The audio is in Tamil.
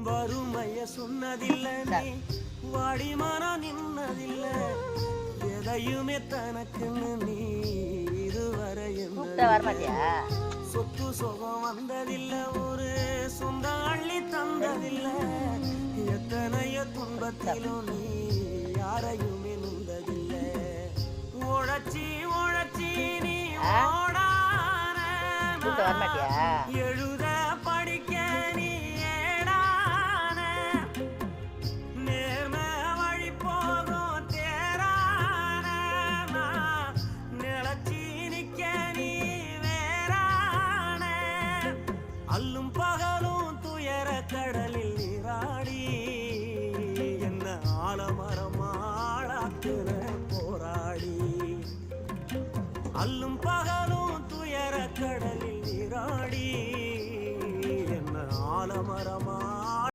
வறுமைய சொன்னதில்லை நீ வாடிமானா நின்னதில்லை எதையுமே தனக்குன்னு நீ இதுவரை சொத்து சுகம் வந்ததில்லை ஒரு சொந்த அள்ளி தந்ததில்லை எத்தனைய துன்பத்திலும் நீ யாரையுமே நுந்ததில்லை உழைச்சி உழைச்சி நீ ஓடான எழுத